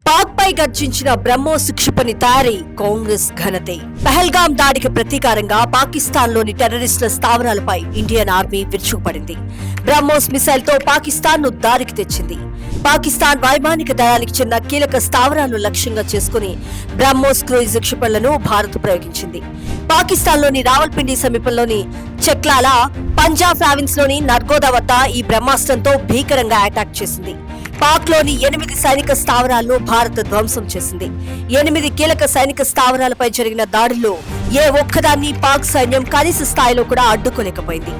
పాక్ పై గర్జించిన బ్రహ్మోస్ క్షిపణి తయారీ కాంగ్రెస్ ఘనతే. పహల్గాం దాడికి ప్రతీకారంగా పాకిస్తాన్ లోని టెర్రరిస్టుల స్థావరాలపై ఇండియన్ ఆర్మీ విరుచుకుపడింది. బ్రహ్మోస్ మిసైల్ తో పాకిస్తాన్ ను దారికి తెచ్చింది. పాకిస్తాన్ వైమానిక దళానికి చెందిన కీలక స్థావరాలను లక్ష్యంగా చేసుకుని బ్రహ్మోస్ క్రూయిజ్ క్షిపణులను భారత్ ప్రయోగించింది. పాకిస్తాన్ లోని రావల్పిండి సమీపంలోని చెక్లాల, పంజాబ్ ప్రావిన్స్ లోని నర్గోదా వద్ద ఈ బ్రహ్మాస్త్రంతో భీకరంగా అటాక్ చేసింది. పాక్ లోని 8 సైనిక స్థావరాలను భారత్ ధ్వంసం చేసింది. 8 కీలక సైనిక స్థావరాలపై జరిగిన దాడుల్లో ఏ ఒక్కదాన్ని పాక్ సైన్యం కనీస స్థాయిలో కూడా అడ్డుకోలేకపోయింది.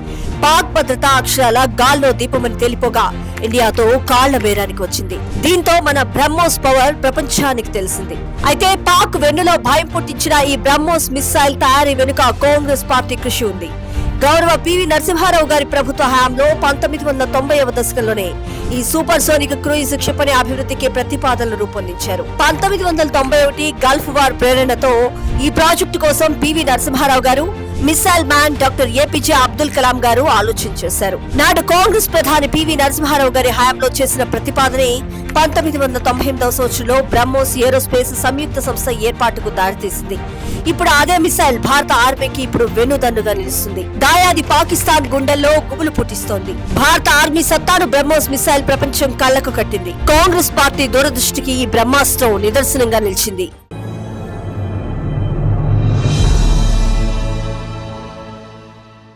పాక్ భద్రత అక్షరాల గాల్లో దీపమని తేలిపోగా ఇండియాతో కాళ్ల బేరానికి వచ్చింది. దీంతో మన బ్రహ్మోస్ పవర్ ప్రపంచానికి తెలిసింది. అయితే పాక్ వెన్నులో భయం పుట్టించిన ఈ బ్రహ్మోస్ మిస్సైల్ తయారీ వెనుక కాంగ్రెస్ పార్టీ కృషి ఉంది. గౌరవ పివి నరసింహారావు గారి ప్రభుత్వ హయాంలో 1990వ దశకంలోనే ఈ సూపర్ సోనిక్ క్రూయిజ్ క్షిపణి అభివృద్ధికి ప్రతిపాదనలు రూపొందించారు. 1991 గల్ఫ్ వార్ ప్రేరణతో ఈ ప్రాజెక్టు కోసం పివి నరసింహారావు గారు, missile man doctor APJ Abdul Kalam గారు ఆలోచించేశారు. నాడు కాంగ్రెస్ ప్రధాని పివి నరసింహారావు గారి హయాంలో చేసిన ప్రతిపాదనే 1998వ సంవత్సరంలో బ్రహ్మోస్ ఏరోస్పేస్ సంయుక్త సంస్థ ఏర్పాటుకు దారితీసింది. ఇప్పుడు అదే మిసైల్ భారత ఆర్మీకి ఇప్పుడు వెన్నుదన్నుగా నిలుస్తుంది. దాయాది పాకిస్తాన్ గుండెల్లో గుబులు పుట్టిస్తోంది. భారత ఆర్మీ సత్తాను బ్రహ్మోస్ మిసైల్ ప్రపంచం కళ్లకు కట్టింది. కాంగ్రెస్ పార్టీ దూరదృష్టికి ఈ బ్రహ్మాస్త్రం నిదర్శనంగా నిలిచింది.